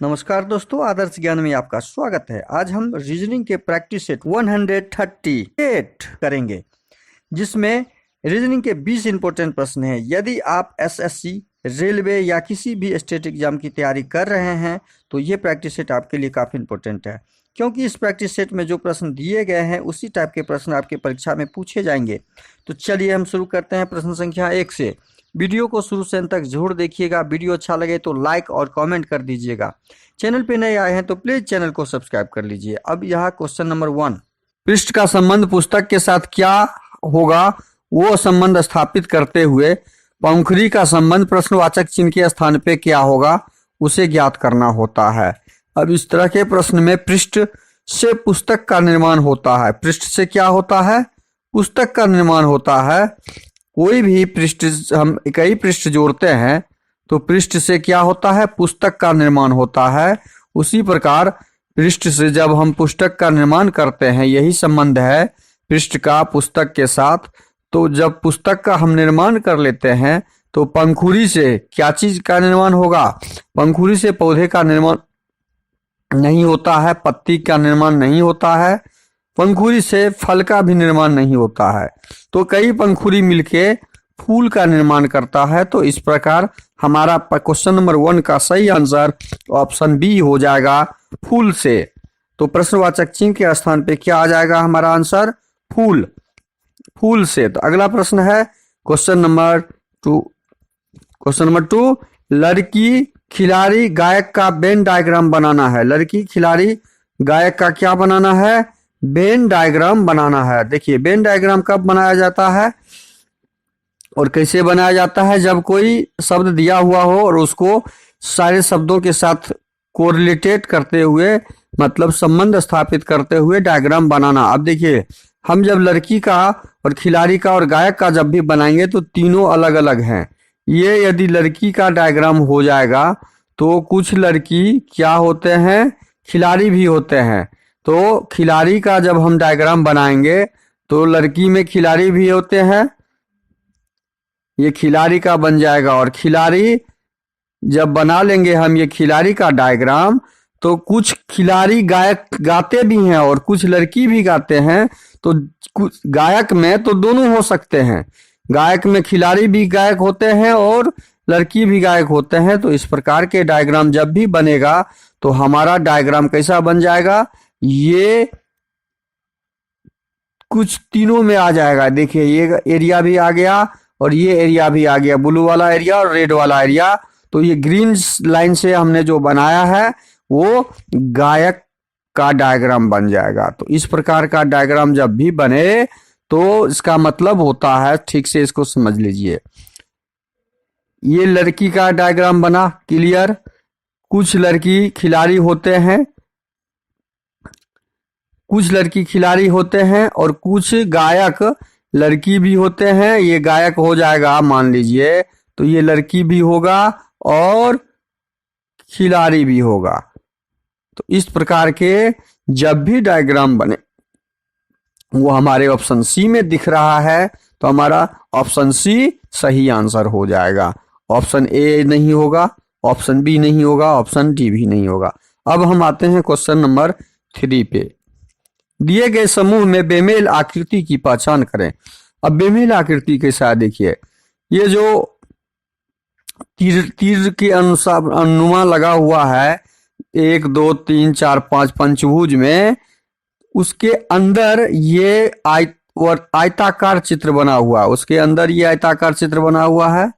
नमस्कार दोस्तों, आदर्श ज्ञान में आपका स्वागत है। आज हम रीजनिंग के प्रैक्टिस सेट 138 करेंगे, जिसमें रीजनिंग के 20 इंपॉर्टेंट प्रश्न हैं। यदि आप एसएससी, रेलवे या किसी भी स्टेट एग्जाम की तैयारी कर रहे हैं तो ये प्रैक्टिस सेट आपके लिए काफ़ी इंपॉर्टेंट है, क्योंकि इस प्रैक्टिस सेट में जो प्रश्न दिए गए हैं उसी टाइप के प्रश्न आपके परीक्षा में पूछे जाएंगे। तो चलिए हम शुरू करते हैं प्रश्न संख्या 1 से। वीडियो को शुरू से अंत तक जरूर देखिएगा। वीडियो अच्छा लगे तो लाइक और कमेंट कर दीजिएगा। चैनल पे नए आए हैं तो प्लीज चैनल को सब्सक्राइब कर लीजिए। अब यहाँ क्वेश्चन नंबर 1, पृष्ठ का संबंध पुस्तक के साथ क्या होगा वो संबंध स्थापित करते हुए पंखुड़ी का संबंध प्रश्नवाचक चिन्ह के स्थान पे क्या होगा उसे ज्ञात करना होता है। अब इस तरह के प्रश्न में पृष्ठ से पुस्तक का निर्माण होता है। पृष्ठ से क्या होता है? पुस्तक का निर्माण होता है। कोई भी पृष्ठ, हम कई पृष्ठ जोड़ते हैं तो पृष्ठ से क्या होता है? पुस्तक का निर्माण होता है। उसी प्रकार पृष्ठ से जब हम पुस्तक का निर्माण करते हैं, यही संबंध है पृष्ठ का पुस्तक के साथ। तो जब पुस्तक का हम निर्माण कर लेते हैं तो पंखुड़ी से क्या चीज का निर्माण होगा? पंखुड़ी से पौधे का निर्माण नहीं होता है, पत्ती का निर्माण नहीं होता है, पंखुड़ी से फल का भी निर्माण नहीं होता है। तो कई पंखुड़ी मिलके फूल का निर्माण करता है। तो इस प्रकार हमारा क्वेश्चन नंबर 1 का सही आंसर ऑप्शन बी हो जाएगा, फूल से। तो प्रश्नवाचक चिन्ह के स्थान पे क्या आ जाएगा हमारा आंसर? फूल, फूल से। तो अगला प्रश्न है क्वेश्चन नंबर 2। लड़की खिलाड़ी गायक का वेन डायग्राम बनाना है। लड़की खिलाड़ी गायक का क्या बनाना है? वेन डायग्राम बनाना है। देखिए, वेन डायग्राम कब बनाया जाता है और कैसे बनाया जाता है? जब कोई शब्द दिया हुआ हो और उसको सारे शब्दों के साथ कोरिलेटेड करते हुए, मतलब संबंध स्थापित करते हुए डायग्राम बनाना। अब देखिए, हम जब लड़की का और खिलाड़ी का और गायक का जब भी बनाएंगे तो तीनों अलग अलग हैं। ये यदि लड़की का डायग्राम हो जाएगा तो कुछ लड़की क्या होते हैं? खिलाड़ी भी होते हैं। तो खिलाड़ी का जब हम डायग्राम बनाएंगे तो लड़की में खिलाड़ी भी होते हैं, ये खिलाड़ी का बन जाएगा। और खिलाड़ी जब बना लेंगे हम ये खिलाड़ी का डायग्राम, तो कुछ खिलाड़ी गायक गाते भी हैं और कुछ लड़की भी गाते हैं। तो कुछ गायक में तो दोनों हो सकते हैं, गायक में खिलाड़ी भी गायक होते हैं और लड़की भी गायक होते हैं। तो इस प्रकार के डायग्राम जब भी बनेगा तो हमारा डायग्राम कैसा बन जाएगा? ये कुछ तीनों में आ जाएगा। देखिए, ये एरिया भी आ गया और ये एरिया भी आ गया, ब्लू वाला एरिया और रेड वाला एरिया। तो ये ग्रीन लाइन से हमने जो बनाया है वो गायक का डायग्राम बन जाएगा। तो इस प्रकार का डायग्राम जब भी बने तो इसका मतलब होता है, ठीक से इसको समझ लीजिए, ये लड़की का डायग्राम बना, क्लियर। कुछ लड़की खिलाड़ी होते हैं, कुछ लड़की खिलाड़ी होते हैं और कुछ गायक लड़की भी होते हैं। ये गायक हो जाएगा, मान लीजिए, तो ये लड़की भी होगा और खिलाड़ी भी होगा। तो इस प्रकार के जब भी डायग्राम बने, वो हमारे ऑप्शन सी में दिख रहा है तो हमारा ऑप्शन सी सही आंसर हो जाएगा। ऑप्शन ए नहीं होगा, ऑप्शन बी नहीं होगा, ऑप्शन डी भी नहीं होगा। अब हम आते हैं क्वेश्चन नंबर 3 पे। दिए गए समूह में बेमेल आकृति की पहचान करें। अब बेमेल आकृति कैसा है? देखिए, ये जो तीर के अनुसार अनुमान लगा हुआ है 1 2 3 4 5 पंचभुज में, उसके अंदर ये आयताकार चित्र बना हुआ है। उसके अंदर ये आयताकार चित्र बना हुआ है।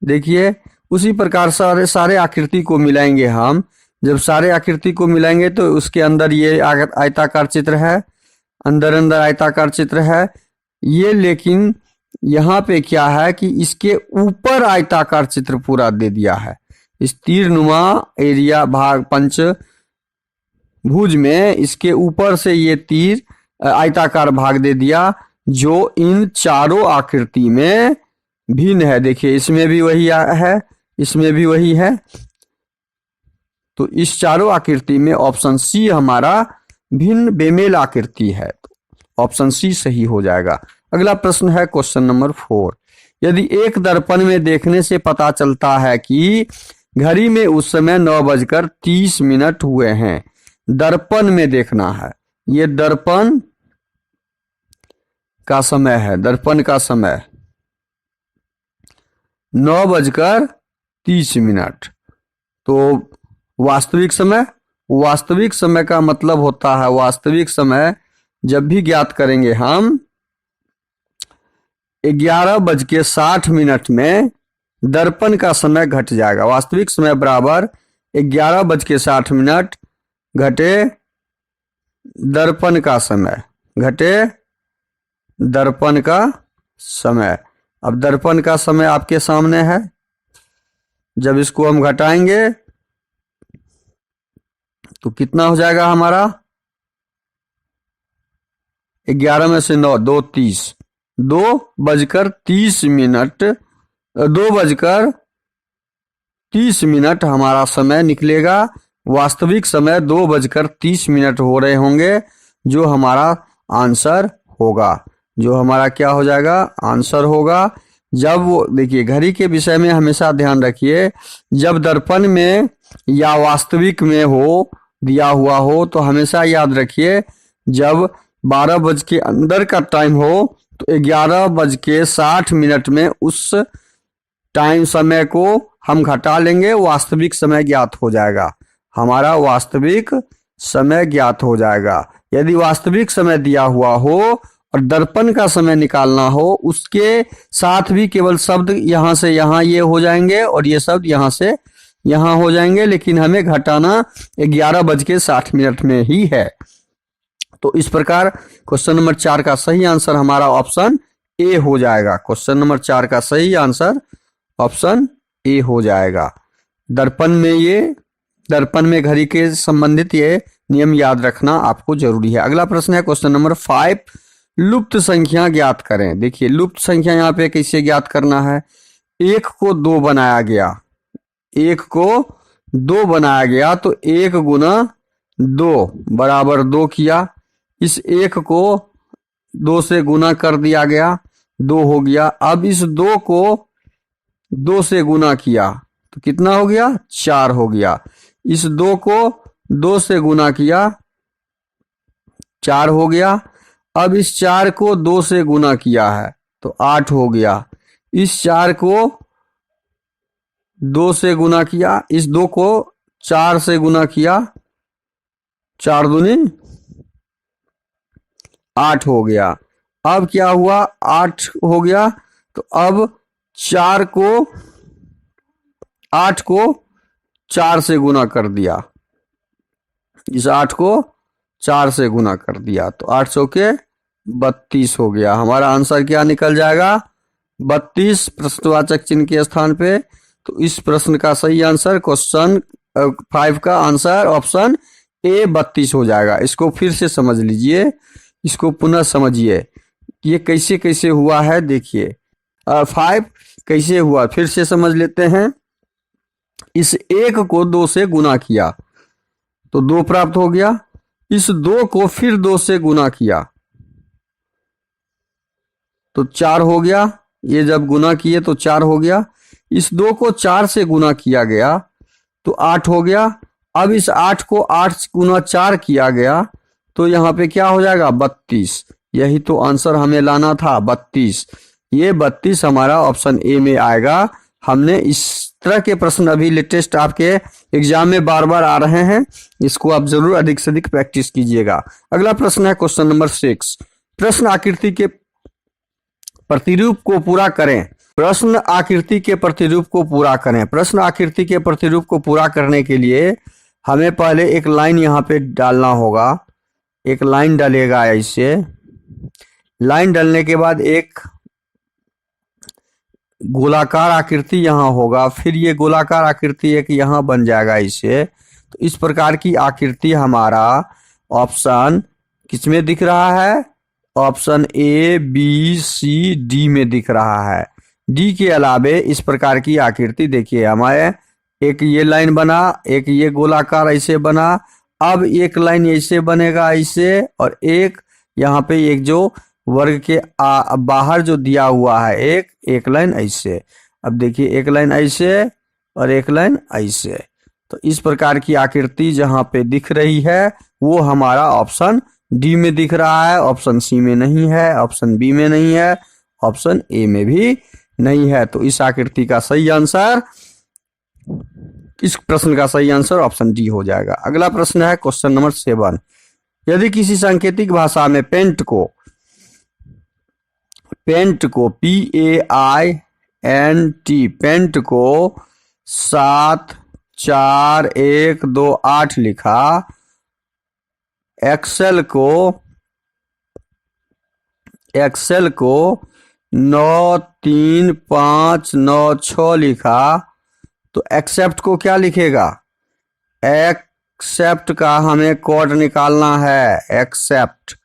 देखिए, उसी प्रकार सारे आकृति को मिलाएंगे हम। जब सारे आकृति को मिलाएंगे तो उसके अंदर ये आयताकार चित्र है, अंदर अंदर आयताकार चित्र है ये। लेकिन यहाँ पे क्या है कि इसके ऊपर आयताकार चित्र पूरा दे दिया है। इस तीरनुमा एरिया भाग पंचभुज में इसके ऊपर से ये तीर आयताकार भाग दे दिया, जो इन चारों आकृति में भिन्न है। देखिए, इसमें भी वही है, इसमें भी वही है। तो इस चारों आकृति में ऑप्शन सी हमारा भिन्न बेमेल आकृति है। ऑप्शन सी सही हो जाएगा। अगला प्रश्न है क्वेश्चन नंबर 4। यदि एक दर्पण में देखने से पता चलता है कि घड़ी में उस समय 9:30 हुए हैं। दर्पण में देखना है, ये दर्पण का समय है, दर्पण का समय 9:30। तो वास्तविक समय का मतलब होता है, वास्तविक समय जब भी ज्ञात करेंगे हम 11:60 में दर्पण का समय घट जाएगा। वास्तविक समय बराबर 11:60 घटे दर्पण का समय, घटे दर्पण का समय। अब दर्पण का समय आपके सामने है, जब इसको हम घटाएंगे तो कितना हो जाएगा हमारा, 11 में से 9, 2 30, 2:30 हमारा समय निकलेगा। वास्तविक समय 2:30 हो रहे होंगे, जो हमारा आंसर होगा, जो हमारा क्या हो जाएगा, आंसर होगा। जब वो देखिए, घड़ी के विषय में हमेशा ध्यान रखिए, जब दर्पण में या वास्तविक में हो दिया हुआ हो तो हमेशा याद रखिए, जब 12 बज के अंदर का टाइम हो तो 11:60 में उस टाइम समय को हम घटा लेंगे, वास्तविक समय ज्ञात हो जाएगा, हमारा वास्तविक समय ज्ञात हो जाएगा। यदि वास्तविक समय दिया हुआ हो और दर्पण का समय निकालना हो, उसके साथ भी केवल शब्द यहाँ से यहाँ ये हो जाएंगे और ये शब्द यहाँ से यहाँ हो जाएंगे, लेकिन हमें घटाना 11:60 में ही है। तो इस प्रकार क्वेश्चन नंबर 4 का सही आंसर हमारा ऑप्शन ए हो जाएगा। क्वेश्चन नंबर 4 का सही आंसर ऑप्शन ए हो जाएगा। दर्पण में घड़ी के संबंधित ये नियम याद रखना आपको जरूरी है। अगला प्रश्न है क्वेश्चन नंबर 5, लुप्त संख्या ज्ञात करें। देखिए, लुप्त संख्या यहाँ पे कैसे ज्ञात करना है, 1 को 2 बनाया गया, 1 को 2 बनाया गया तो 1 गुना 2 बराबर 2 किया। इस 1 को 2 से गुना कर दिया गया, 2 हो गया। अब इस 2 को 2 से गुना किया तो कितना हो गया, 4 हो गया। इस 2 को 2 से गुना किया, 4 हो गया। अब इस 4 को 2 से गुना किया है तो 8 हो गया। इस 4 को 2 से गुना किया, इस 2 को 4 से गुना किया, 4 दूनी 8 हो गया। अब क्या हुआ, 8 हो गया। तो अब 8 को 4 से गुना कर दिया, इस 8 को 4 से गुना कर दिया तो 8 के 32 हो गया। हमारा आंसर क्या निकल जाएगा, 32 प्रश्नवाचक चिन्ह के स्थान पे। तो इस प्रश्न का सही आंसर क्वेश्चन 5 का आंसर ऑप्शन ए 32 हो जाएगा। इसको फिर से समझ लीजिए, इसको पुनः समझिए, ये कैसे कैसे हुआ है। देखिए 5 कैसे हुआ, फिर से समझ लेते हैं। इस 1 को 2 से गुना किया तो 2 प्राप्त हो गया। इस 2 को फिर 2 से गुना किया तो 4 हो गया। ये जब गुना किए तो 4 हो गया। इस 2 को 4 से गुना किया गया तो 8 हो गया। अब इस 8 को 8 गुना 4 किया गया तो यहाँ पे क्या हो जाएगा, 32। यही तो आंसर हमें लाना था, 32। ये 32 हमारा ऑप्शन ए में आएगा। हमने इस तरह के प्रश्न अभी लेटेस्ट आपके एग्जाम में बार बार आ रहे हैं, इसको आप जरूर अधिक से अधिक प्रैक्टिस कीजिएगा। अगला प्रश्न है क्वेश्चन नंबर 6, प्रश्न आकृति के प्रतिरूप को पूरा करें। प्रश्न आकृति के प्रतिरूप को पूरा करें। प्रश्न आकृति के प्रतिरूप को पूरा करने के लिए हमें पहले एक लाइन यहाँ पे डालना होगा। एक लाइन डालेगा, ऐसे लाइन डालने के बाद एक गोलाकार आकृति यहाँ होगा, फिर ये गोलाकार आकृति एक यहाँ बन जाएगा इसे। तो इस प्रकार की आकृति हमारा ऑप्शन किसमें दिख रहा है, option A B C D में दिख रहा है। डी के अलावे इस प्रकार की आकृति देखिए, हमारे एक ये लाइन बना, एक ये गोलाकार ऐसे बना। अब एक लाइन ऐसे बनेगा ऐसे, और एक यहाँ पे एक जो वर्ग के बाहर जो दिया हुआ है एक लाइन ऐसे। अब देखिए एक लाइन ऐसे और एक लाइन ऐसे। तो इस प्रकार की आकृति जहां पे दिख रही है वो हमारा ऑप्शन डी में दिख रहा है, ऑप्शन सी में नहीं है, ऑप्शन बी में नहीं है, ऑप्शन ए में भी नहीं है। तो इस आकृति का सही आंसर, इस प्रश्न का सही आंसर ऑप्शन डी हो जाएगा। अगला प्रश्न है क्वेश्चन नंबर 7। यदि किसी सांकेतिक भाषा में पेंट को PAINT पेंट को 7 4 1 2 8 लिखा, एक्सेल को 9 3 5 9 6 लिखा, तो एक्सेप्ट को क्या लिखेगा? एक्सेप्ट का हमें कोड निकालना है, एक्सेप्ट।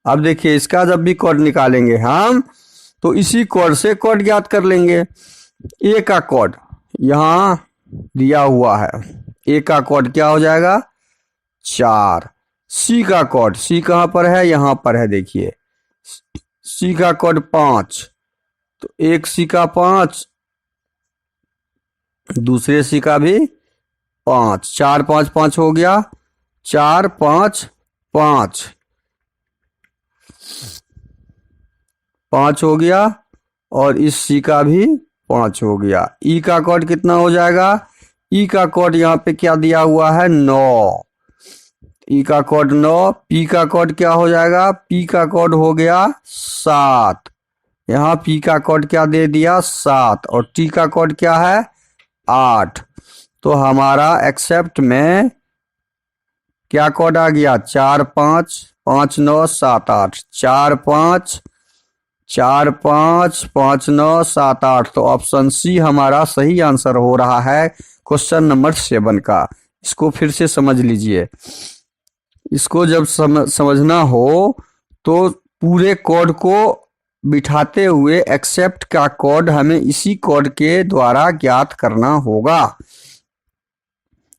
अब देखिए इसका जब भी कोड निकालेंगे हम तो इसी कोड से कोड ज्ञात कर लेंगे। ए का कोड यहां दिया हुआ है, ए का कोड क्या हो जाएगा? 4। सी का कोड, सी कहां पर है? यहां पर है, देखिए सी का कोड 5, तो एक सी का 5, दूसरे सी का भी 5, 4 5 5 हो गया, 4 5 5 5 हो गया, और इस सी का भी 5 हो गया। ई का कोड कितना हो जाएगा? ई का कोड यहाँ पे क्या दिया हुआ है? 9। ई का कोड 9। पी का कोड क्या हो जाएगा? पी का कोड हो गया 7। यहाँ पी का कोड क्या दे दिया? 7। और टी का कोड क्या है? 8। तो हमारा एक्सेप्ट में क्या कोड आ गया? 4 5 5 9 7 8, 4 5 4 5 5 9 7 8। तो ऑप्शन सी हमारा सही आंसर हो रहा है क्वेश्चन नंबर 7 का। इसको फिर से समझ लीजिए। इसको जब समझना हो तो पूरे कोड को बिठाते हुए एक्सेप्ट का कोड हमें इसी कोड के द्वारा ज्ञात करना होगा।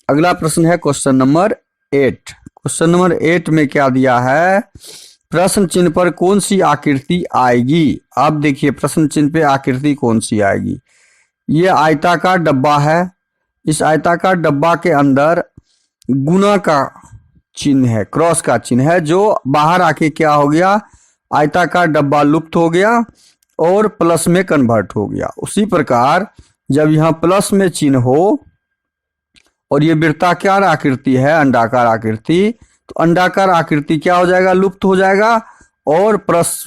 अगला प्रश्न है क्वेश्चन नंबर 8। क्वेश्चन नंबर 8 में क्या दिया है? प्रश्न चिन्ह पर कौन सी आकृति आएगी? आप देखिए प्रश्न चिन्ह पे आकृति कौन सी आएगी। ये आयताकार डब्बा है, इस आयताकार डब्बा के अंदर गुना का चिन्ह है, क्रॉस का चिन्ह है, जो बाहर आके क्या हो गया? आयताकार डब्बा लुप्त हो गया और प्लस में कन्वर्ट हो गया। उसी प्रकार जब यहाँ प्लस में चिन्ह हो और ये वृत्ताकार आकृति है, अंडाकार आकृति, तो अंडाकार आकृति क्या हो जाएगा? लुप्त हो जाएगा, और प्लस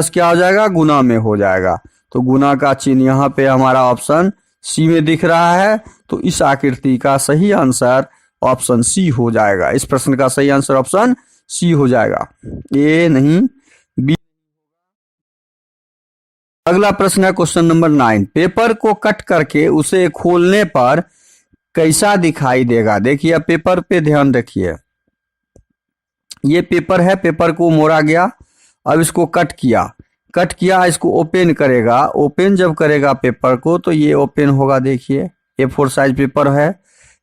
क्या हो जाएगा? गुना में हो जाएगा। तो गुना का चिन्ह यहाँ पे हमारा ऑप्शन सी में दिख रहा है। तो इस आकृति का सही आंसर ऑप्शन सी हो जाएगा। इस प्रश्न का सही आंसर ऑप्शन सी हो जाएगा, ए नहीं बी। अगला प्रश्न है क्वेश्चन नंबर 9। पेपर को कट करके उसे खोलने पर कैसा दिखाई देगा? देखिए अब पेपर पे ध्यान रखिए। ये पेपर है, पेपर को मोड़ा गया, अब इसको कट किया, इसको ओपन करेगा। ओपन जब करेगा पेपर को तो ये ओपन होगा। देखिए A4 साइज पेपर है,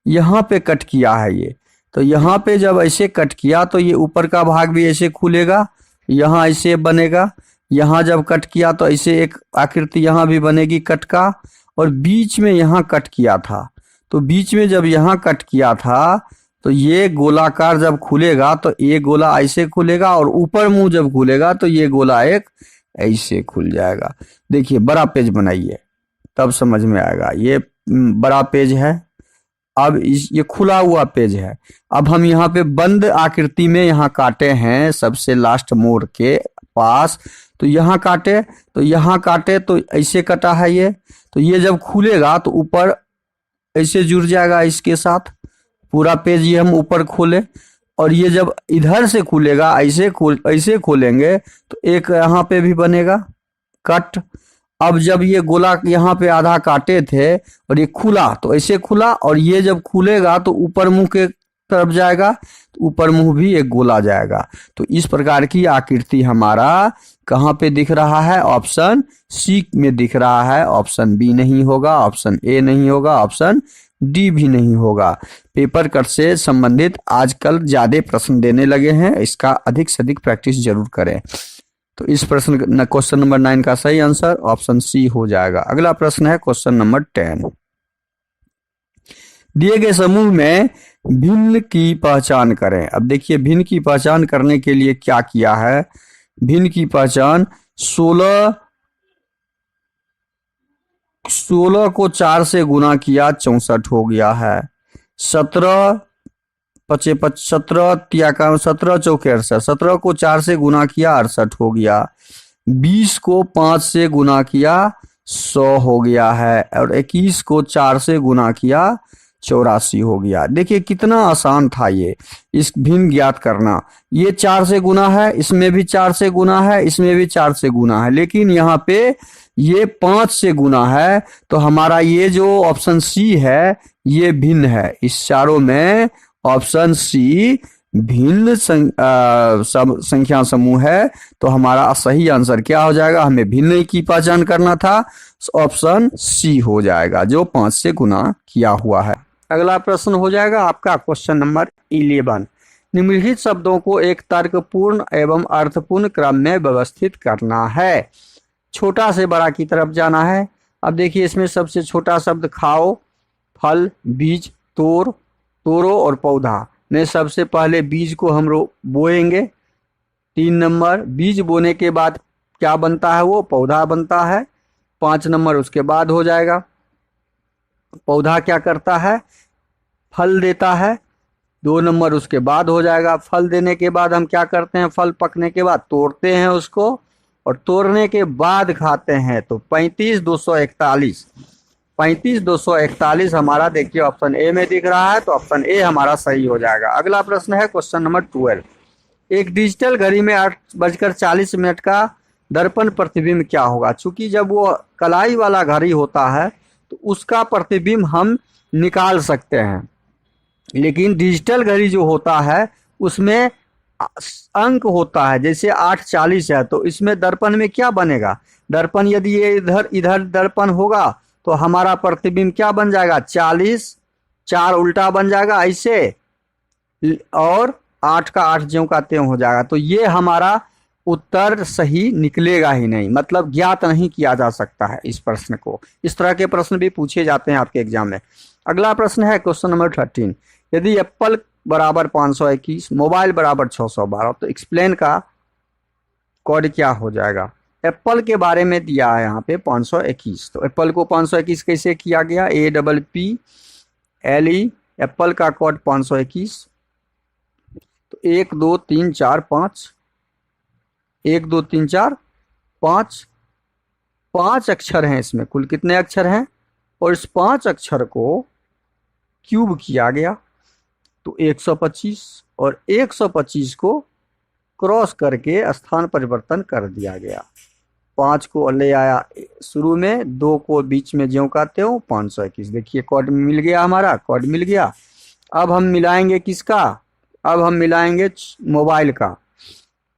यहाँ पे कट किया है ये, तो यहाँ पे जब ऐसे कट किया तो ये ऊपर का भाग भी ऐसे खुलेगा, यहाँ ऐसे बनेगा। यहाँ जब कट किया तो ऐसे एक आकृति यहाँ भी बनेगी कट का, और बीच में यहाँ कट किया था, तो बीच में जब यहाँ कट किया था तो ये गोलाकार जब खुलेगा तो ये गोला ऐसे खुलेगा, और ऊपर मुंह जब खुलेगा तो ये गोला एक ऐसे खुल जाएगा। देखिए बड़ा पेज बनाइए तब समझ में आएगा। ये बड़ा पेज है, अब ये खुला हुआ पेज है। अब हम यहाँ पे बंद आकृति में यहाँ काटे हैं, सबसे लास्ट मोड़ के पास, तो यहाँ काटे तो ऐसे कटा है ये, तो ये जब खुलेगा तो ऊपर ऐसे जुड़ जाएगा इसके साथ पूरा पेज। ये हम ऊपर खोले, और ये जब इधर से खुलेगा ऐसे खोलेंगे तो एक यहाँ पे भी बनेगा कट। अब जब ये गोला यहाँ पे आधा काटे थे और ये खुला तो ऐसे खुला, और ये जब खुलेगा तो ऊपर मुंह के तरफ जाएगा, तो ऊपर मुंह भी एक गोला जाएगा। तो इस प्रकार की आकृति हमारा कहाँ पे दिख रहा है? ऑप्शन सी में दिख रहा है। ऑप्शन बी नहीं होगा, ऑप्शन ए नहीं होगा, ऑप्शन डी भी नहीं होगा। पेपर कट से संबंधित आजकल ज्यादा प्रश्न देने लगे हैं, इसका अधिक से अधिक प्रैक्टिस जरूर करें। तो इस प्रश्न क्वेश्चन नंबर 9 का सही आंसर ऑप्शन सी हो जाएगा। अगला प्रश्न है क्वेश्चन नंबर 10। दिए गए समूह में भिन्न की पहचान करें। अब देखिए भिन्न की पहचान करने के लिए क्या किया है। भिन्न की पहचान 16 को 4 से गुना किया 64 हो गया है। 17 पचे 17 तिया का 17 चौके 68, 17 को 4 से गुना किया 68 हो गया। 20 को 5 से गुना किया 100 हो गया है और 21 को 4 से गुना किया 84 हो गया। देखिए कितना आसान था ये इस भिन्न ज्ञात करना। ये 4 से गुना है, इसमें भी 4 से गुना है, इसमें भी 4 से गुना है, लेकिन यहाँ पे ये 5 से गुना है। तो हमारा ये जो ऑप्शन सी है ये भिन्न है। इस चारों में ऑप्शन सी भिन्न संख्या समूह है। तो हमारा सही आंसर क्या हो जाएगा, हमें भिन्न की पहचान करना था, ऑप्शन सी हो जाएगा जो 5 से गुना किया हुआ है। अगला प्रश्न हो जाएगा आपका क्वेश्चन नंबर 11। निम्नलिखित शब्दों को एक तर्कपूर्ण एवं अर्थपूर्ण क्रम में व्यवस्थित करना है। छोटा से बड़ा की तरफ जाना है। अब देखिए इसमें सबसे छोटा शब्द खाओ, फल, बीज, तोड़ो और पौधा में सबसे पहले बीज को हम बोएंगे। 3 नंबर बीज बोने के बाद क्या बनता है, वो पौधा बनता है। 5 नंबर उसके बाद हो जाएगा। पौधा क्या करता है, फल देता है। 2 नंबर उसके बाद हो जाएगा। फल देने के बाद हम क्या करते हैं, फल पकने के बाद तोड़ते हैं उसको और तोड़ने के बाद खाते हैं। तो 35,241 हमारा देखिए ऑप्शन ए में दिख रहा है। तो ऑप्शन ए हमारा सही हो जाएगा। अगला प्रश्न है क्वेश्चन नंबर 12। एक डिजिटल घड़ी में 8:40 का दर्पण प्रतिबिंब क्या होगा। चूंकि जब वो कलाई वाला घड़ी होता है तो उसका प्रतिबिंब हम निकाल सकते हैं, लेकिन डिजिटल घड़ी जो होता है उसमें अंक होता है। जैसे 8:40 है तो इसमें दर्पण में क्या बनेगा, दर्पण यदि ये इधर दर्पण होगा तो हमारा प्रतिबिंब क्या बन जाएगा, 40, 4 उल्टा बन जाएगा ऐसे, और 8 का 8 ज्यों का त्यों हो जाएगा। तो ये हमारा उत्तर सही निकलेगा ही नहीं, मतलब ज्ञात नहीं किया जा सकता है इस प्रश्न को। इस तरह के प्रश्न भी पूछे जाते हैं आपके एग्जाम में। अगला प्रश्न है क्वेश्चन नंबर 13। यदि एप्पल बराबर 521, मोबाइल बराबर 612 तो एक्सप्लेन का कोड क्या हो जाएगा। एप्पल के बारे में दिया है यहाँ पे 521, तो एप्पल को 521 कैसे किया गया, APPLE, एप्पल का कोड 521। तो 1 2 3 4 5, 1 2 3 4 5, 5 अक्षर हैं इसमें, कुल कितने अक्षर हैं, और इस 5 अक्षर को क्यूब किया गया तो 125, और 125 को क्रॉस करके स्थान परिवर्तन कर दिया गया। 5 को ले आया शुरू में, 2 को बीच में ज्यों का त्यों, 521। देखिए कोड मिल गया, हमारा कोड मिल गया। अब हम मिलाएंगे किसका, अब हम मिलाएंगे मोबाइल का,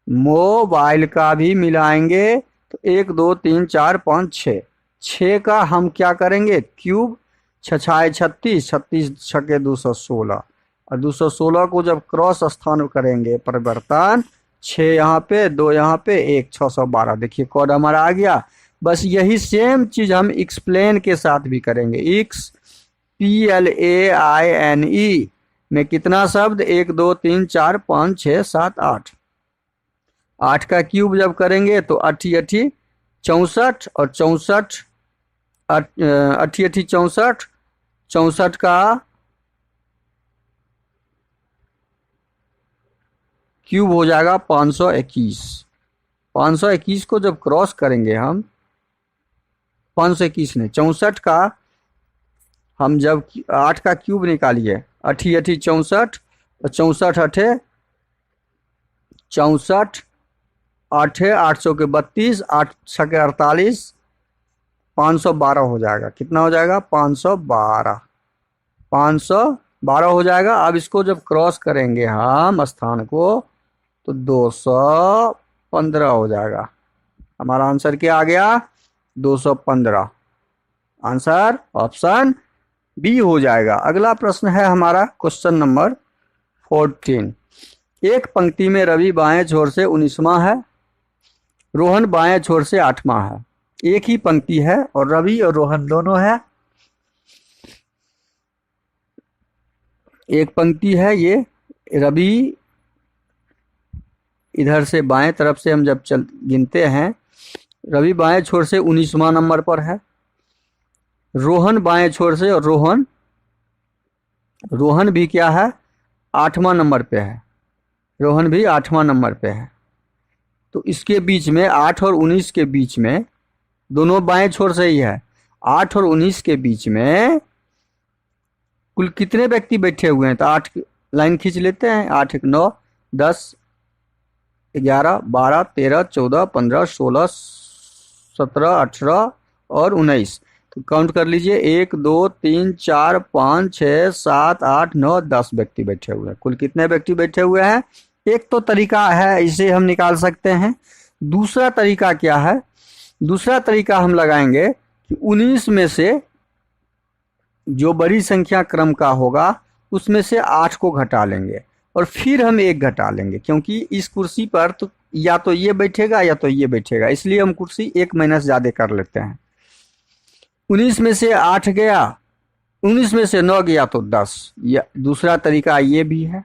मोबाइल का भी मिलाएंगे। तो 1 2 3 4 5 6, 6 का हम क्या करेंगे क्यूब, 6 6 36, 36 6 216, और 216 को जब क्रॉस स्थान करेंगे परिवर्तन, 6 यहाँ पे, 2 यहाँ पे, 1 612। देखिए कोड हमारा आ गया। बस यही सेम चीज हम एक्सप्लेन के साथ भी करेंगे। XPLAINE में कितना शब्द, 1 2 3 4 5 6 7 8, 8 का क्यूब जब करेंगे तो 8 8 64, और 64 8 8 64, 64 का क्यूब हो जाएगा 521। 521 को जब क्रॉस करेंगे हम, 521 ने 64 का, हम जब 8 का क्यूब निकालिए, 8 8 64, 64 8 64, 8 800 के 32, 8 6 के 48, 512 हो जाएगा। कितना हो जाएगा, 512, 512 हो जाएगा। अब इसको जब क्रॉस करेंगे हम स्थान को तो 215 हो जाएगा। हमारा आंसर क्या आ गया, 215। आंसर ऑप्शन बी हो जाएगा। अगला प्रश्न है हमारा क्वेश्चन नंबर 14। एक पंक्ति में रवि बाएं छोर से 19वां है, रोहन बाएं छोर से 8वां है। एक ही पंक्ति है और रवि और रोहन दोनों है। एक पंक्ति है ये, रवि इधर से बाएं तरफ से हम जब गिनते हैं, रवि बाएं छोर से 19वां नंबर पर है, रोहन बाएं छोर से, और रोहन भी क्या है, 8वां नंबर पे है, रोहन भी 8वां नंबर पे है। तो इसके बीच में 8 और 19 के बीच में, दोनों बाएं छोर से ही है, 8 और 19 के बीच में कुल कितने व्यक्ति बैठे हुए हैं? तो 8 लाइन खींच लेते हैं, 8 1 9 10 11 12 13 14 15 16 17 18 और 19। तो काउंट कर लीजिए, 1 2 3 4 5 6 7 8 9 10 व्यक्ति बैठे हुए हैं। कुल कितने व्यक्ति बैठे हुए हैं? एक तो तरीका है, इसे हम निकाल सकते हैं। दूसरा तरीका क्या है? दूसरा तरीका हम लगाएंगे कि 19 में से जो बड़ी संख्या क्रम का होगा उसमें से 8 को घटा लेंगे और फिर हम 1 घटा लेंगे, क्योंकि इस कुर्सी पर तो या तो ये बैठेगा या तो ये बैठेगा, इसलिए हम कुर्सी 1 माइनस ज़्यादा कर लेते हैं। 19 में से 8 गया, 19 में से 9 गया तो 10। या दूसरा तरीका ये भी है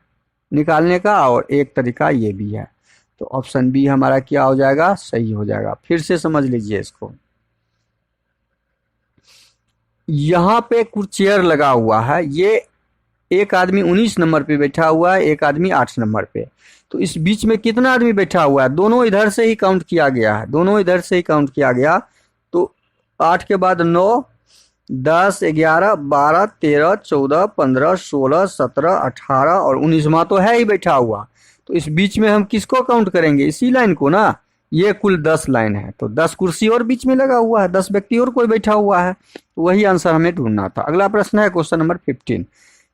निकालने का, और एक तरीका ये भी है। तो ऑप्शन बी हमारा क्या हो जाएगा? सही हो जाएगा। फिर से समझ लीजिए इसको। यहाँ पे कुछ चेयर लगा हुआ है, ये एक आदमी 19 नंबर पे बैठा हुआ है, एक आदमी 8 नंबर पे। तो इस बीच में कितना आदमी बैठा हुआ है? दोनों इधर से ही काउंट किया गया है, दोनों इधर से ही काउंट किया गया। तो 8 के बाद 9 10 11 12 13 14 15 16 17 18 और 19वां तो है ही बैठा हुआ। तो इस बीच में हम किसको काउंट करेंगे? इसी लाइन को ना। ये कुल 10 लाइन है, तो 10 कुर्सी और बीच में लगा हुआ है, 10 व्यक्ति और कोई बैठा हुआ है। तो वही आंसर हमें ढूंढना था। अगला प्रश्न है क्वेश्चन नंबर 15।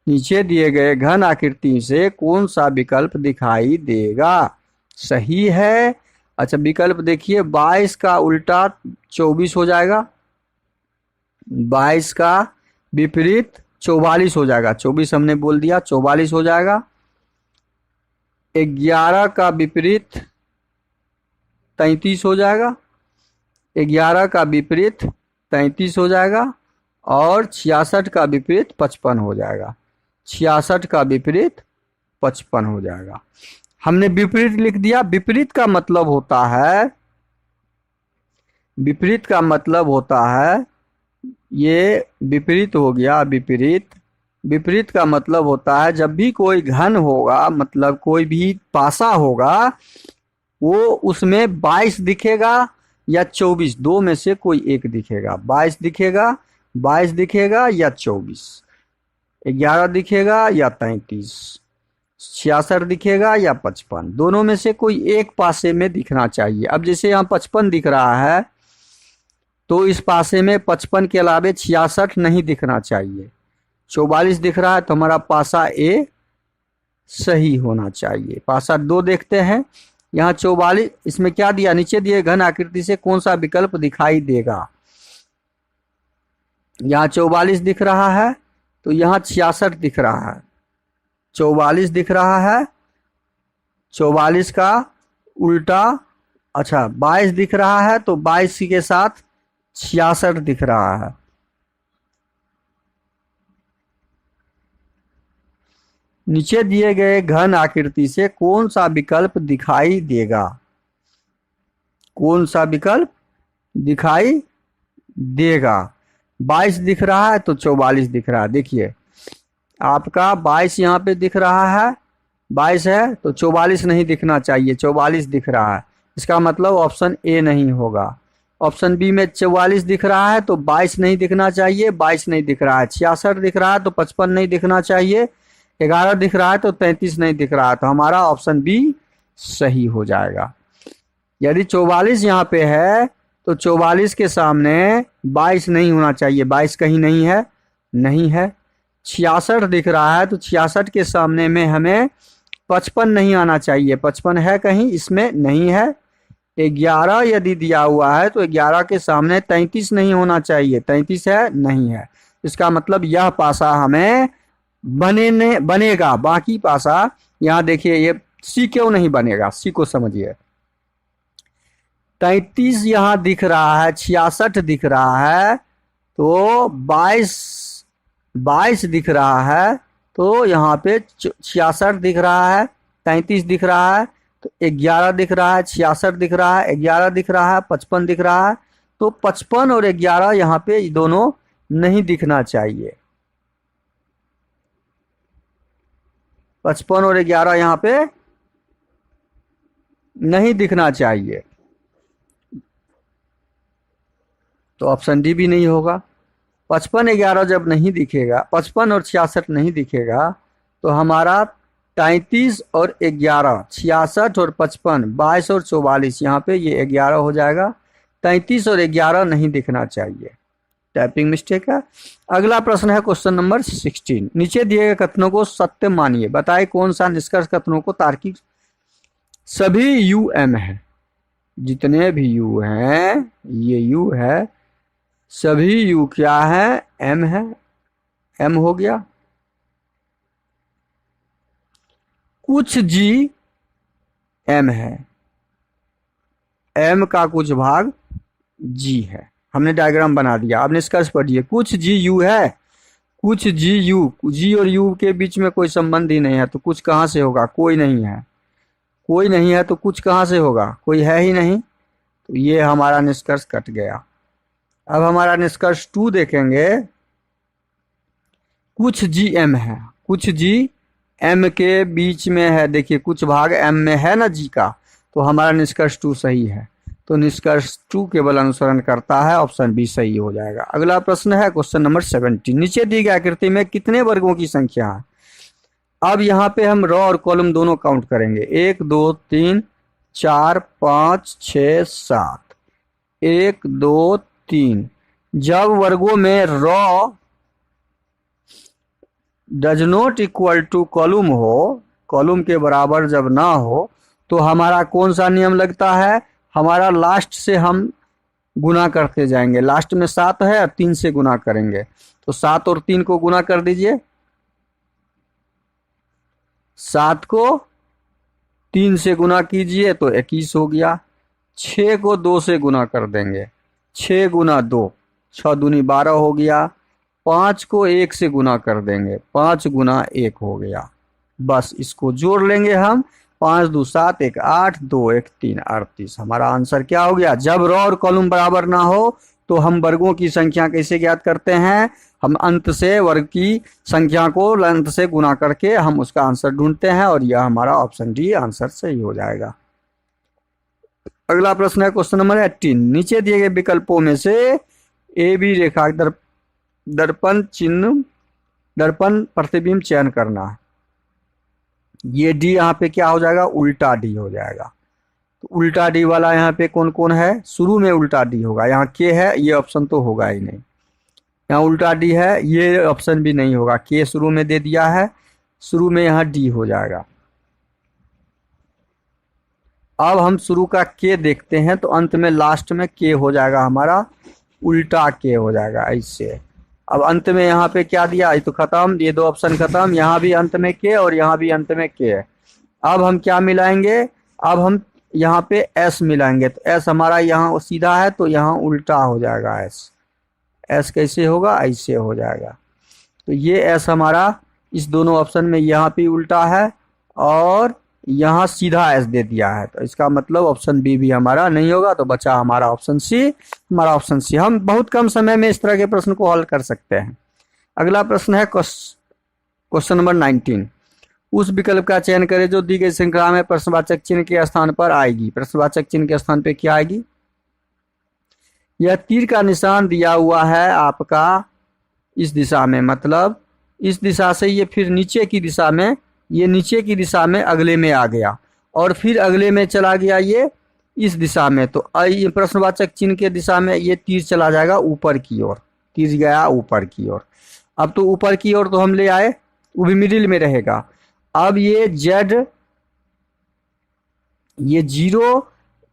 नीचे दिए गए घन आकृति से कौन सा विकल्प दिखाई देगा? सही है। अच्छा, विकल्प देखिए, 22 का उल्टा 24 हो जाएगा, 22 का विपरीत 44 हो जाएगा, 24 हमने बोल दिया, 44 हो जाएगा। 11 का विपरीत 33 हो जाएगा, 11 का विपरीत 33 हो जाएगा, और 66 का विपरीत 55 हो जाएगा, 66 का विपरीत 55 हो जाएगा। हमने विपरीत लिख दिया। विपरीत का मतलब होता है, विपरीत का मतलब होता है, ये विपरीत हो गया, विपरीत। विपरीत का मतलब होता है जब भी कोई घन होगा, मतलब कोई भी पासा होगा, वो उसमें 22 दिखेगा या 24, दो में से कोई एक दिखेगा। 22 दिखेगा, 22 दिखेगा या 24, 11 दिखेगा या 33, 66 दिखेगा या 55, दोनों में से कोई एक पासे में दिखना चाहिए। अब जैसे यहाँ 55 दिख रहा है, तो इस पासे में 55 के अलावे 66 नहीं दिखना चाहिए। 44 दिख रहा है तो हमारा पासा ए सही होना चाहिए। पासा 2 देखते हैं, यहाँ 44, इसमें क्या दिया? नीचे दिए घन आकृति से कौन सा विकल्प दिखाई देगा? यहाँ 44 दिख रहा है, तो यहाँ 66 दिख रहा है। 44 दिख रहा है, 44 का उल्टा, अच्छा 22 दिख रहा है, तो 22 के साथ 66 दिख रहा है। नीचे दिए गए घन आकृति से कौन सा विकल्प दिखाई देगा? कौन सा विकल्प दिखाई देगा? 22 दिख रहा है तो 44 दिख रहा है। देखिए आपका 22 यहाँ पे दिख रहा है, 22 है तो 44 नहीं दिखना चाहिए, 44 दिख रहा है। इसका मतलब ऑप्शन ए नहीं होगा। ऑप्शन बी में 44 दिख रहा है तो 22 नहीं दिखना चाहिए, 22 नहीं दिख रहा है। 66 दिख रहा है तो 55 नहीं दिखना चाहिए, 11 दिख रहा है तो 33 नहीं दिख रहा है। तो हमारा ऑप्शन बी सही हो जाएगा। यदि 44 यहाँ पे है तो 44 के सामने 22 नहीं होना चाहिए, 22 कहीं नहीं है, नहीं है। 66 दिख रहा है तो 66 के सामने में हमें 55 नहीं आना चाहिए, 55 है कहीं, इसमें नहीं है। 11 यदि दिया हुआ है तो 11 के सामने 33 नहीं होना चाहिए, 33 है, नहीं है। इसका मतलब यह पासा हमें बनेगा। बाकी पासा यहाँ देखिए, ये सी क्यों नहीं बनेगा, सी को समझिए। 33 यहाँ दिख रहा है, 66 दिख रहा है, तो 22 दिख रहा है, तो यहाँ पे 66 दिख रहा है, 33 दिख रहा है, तो 11 दिख रहा है, 66 दिख रहा है, 11 दिख रहा है, 55 दिख रहा है। तो 55 और 11 यहाँ पे दोनों नहीं दिखना चाहिए। 55 और 11 यहाँ पे नहीं दिखना चाहिए, तो ऑप्शन डी भी नहीं होगा। 55 11 जब नहीं दिखेगा, 55 और 66 नहीं दिखेगा, तो हमारा 33 और 11, 66 और 55, 22 और 44, यहाँ पे ये 11 हो जाएगा। 33 और 11 नहीं दिखना चाहिए, टाइपिंग मिस्टेक है। अगला प्रश्न है क्वेश्चन नंबर 16। नीचे दिए गए कथनों को सत्य मानिए, बताइए कौन सा निष्कर्ष कथनों को तार्किक। सभी यू एम है, जितने भी यू हैं, ये यू है, सभी यू क्या है, एम है, एम हो गया। कुछ जी एम है, एम का कुछ भाग जी है। हमने डायग्राम बना दिया। अब निष्कर्ष पढ़िए। कुछ जी यू है, कुछ जी यू, जी और यू के बीच में कोई संबंध ही नहीं है, तो कुछ कहाँ से होगा, कोई नहीं है। कोई नहीं है तो कुछ कहाँ से होगा, कोई है ही नहीं, तो ये हमारा निष्कर्ष कट गया। अब हमारा निष्कर्ष 2 देखेंगे। कुछ जी एम है, कुछ जी एम के बीच में है, देखिए कुछ भाग एम में है ना जी का, तो हमारा निष्कर्ष 2 सही है। तो निष्कर्ष 2 केवल अनुसरण करता है, ऑप्शन बी सही हो जाएगा। अगला प्रश्न है क्वेश्चन नंबर 17। नीचे दी गई आकृति में कितने वर्गों की संख्या है। अब यहाँ पे हम रो और कॉलम दोनों काउंट करेंगे। 1 2 3 4 5 6 7, 1 2 3। जब वर्गों में row does not equal to column हो, कॉलम के बराबर जब ना हो, तो हमारा कौन सा नियम लगता है, हमारा लास्ट से हम गुना करते जाएंगे। लास्ट में 7 है और 3 से गुना करेंगे, तो 7 और 3 को गुना कर दीजिए। 7 को 3 से गुना कीजिए तो 21 हो गया। 6 को 2 से गुना कर देंगे, 6 गुना 2, 6 दूनी 12 हो गया। 5 को 1 से गुना कर देंगे, 5 गुना 1 हो गया। बस इसको जोड़ लेंगे हम, 5 2 7, 1 8, 2 1 3, 38। हमारा आंसर क्या हो गया। जब रो और कॉलम बराबर ना हो तो हम वर्गों की संख्या कैसे ज्ञात करते हैं, हम अंत से वर्ग की संख्या को अंत से गुना करके हम उसका आंसर ढूंढते हैं, और यह हमारा ऑप्शन डी आंसर सही हो जाएगा। अगला प्रश्न है क्वेश्चन नंबर 18। नीचे दिए गए विकल्पों में से ए बी रेखा दर्पण चिन्ह, दर्पण प्रतिबिंब चयन करना है। ये डी यहाँ पे क्या हो जाएगा, उल्टा डी हो जाएगा। तो उल्टा डी वाला यहाँ पे कौन कौन है, शुरू में उल्टा डी होगा। यहाँ के है, ये ऑप्शन तो होगा ही नहीं। यहाँ उल्टा डी है, ये ऑप्शन भी नहीं होगा। के शुरू में दे दिया है, शुरू में यहाँ डी हो जाएगा। अब हम शुरू का के देखते हैं, तो अंत में लास्ट में के हो जाएगा, हमारा उल्टा के हो जाएगा ऐसे। अब अंत में यहाँ पे क्या दिया, ये तो खत्म, ये 2 ऑप्शन खत्म। यहाँ भी अंत में के और यहाँ भी अंत में के है। अब हम क्या मिलाएंगे, अब हम यहाँ पे एस मिलाएंगे, तो एस हमारा यहाँ सीधा है, तो यहाँ उल्टा हो जाएगा एस। एस कैसे होगा, ऐसे हो जाएगा। तो ये एस हमारा इस दोनों ऑप्शन में यहाँ पे उल्टा है और यहाँ सीधा एस दे दिया है, तो इसका मतलब ऑप्शन बी भी हमारा नहीं होगा। तो बचा हमारा ऑप्शन सी। हमारा ऑप्शन सी, हम बहुत कम समय में इस तरह के प्रश्न को हल कर सकते हैं। अगला प्रश्न है क्वेश्चन नंबर 19। उस विकल्प का चयन करें जो दी गई श्रृंखला में प्रश्नवाचक चिन्ह के स्थान पर आएगी। प्रश्नवाचक चिन्ह के स्थान पे क्या आएगी, यह तीर का निशान दिया हुआ है आपका इस दिशा में, मतलब इस दिशा से ये फिर नीचे की दिशा में, ये नीचे की दिशा में अगले में आ गया और फिर अगले में चला गया ये इस दिशा में। तो प्रश्नवाचक चिन्ह के दिशा में ये तीर चला जाएगा ऊपर की ओर, तीर गया ऊपर की ओर। अब तो ऊपर की ओर तो हम ले आए, वो भी मिडिल में रहेगा। अब ये जेड, ये 0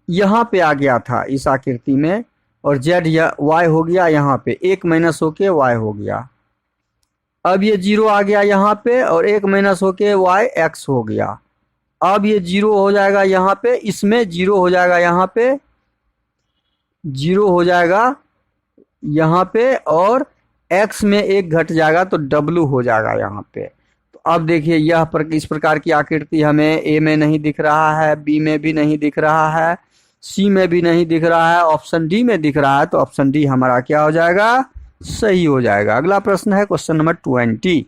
यहाँ पे आ गया था इस आकृति में, और जेड या वाई हो गया यहाँ पे, 1 माइनस होके वाई हो गया। अब ये 0 आ गया यहाँ पे और 1 माइनस होके वाई एक्स हो गया। अब ये 0 हो जाएगा यहाँ पे, इसमें 0 हो जाएगा यहाँ पे, 0 हो जाएगा यहाँ पे, और x में 1 घट जाएगा तो w हो जाएगा यहाँ पे। तो अब देखिए इस प्रकार की आकृति हमें ए में नहीं दिख रहा है, बी में भी नहीं दिख रहा है, सी में भी नहीं दिख रहा है, ऑप्शन डी में दिख रहा है, तो ऑप्शन डी हमारा क्या हो जाएगा, सही हो जाएगा। अगला प्रश्न है क्वेश्चन नंबर 20।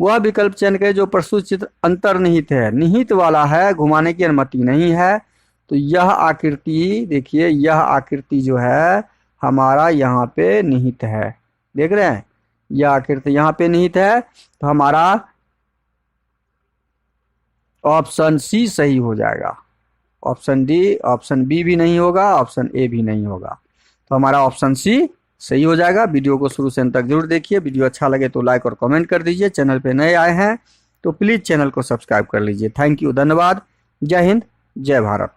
वह विकल्प चयन करें जो प्रस्तुत चित्र अंतर्निहित है, निहित वाला है, घुमाने की अनुमति नहीं है। तो यह आकृति देखिए, यह आकृति जो है हमारा यहाँ पे निहित है, देख रहे हैं, यह आकृति यहाँ पे निहित है, तो हमारा ऑप्शन सी सही हो जाएगा। ऑप्शन डी, ऑप्शन बी भी नहीं होगा, ऑप्शन ए भी नहीं होगा, तो हमारा ऑप्शन सी सही हो जाएगा। वीडियो को शुरू से अंत तक जरूर देखिए। वीडियो अच्छा लगे तो लाइक और कमेंट कर दीजिए। चैनल पे नए आए हैं तो प्लीज़ चैनल को सब्सक्राइब कर लीजिए। थैंक यू, धन्यवाद। जय हिंद, जय भारत।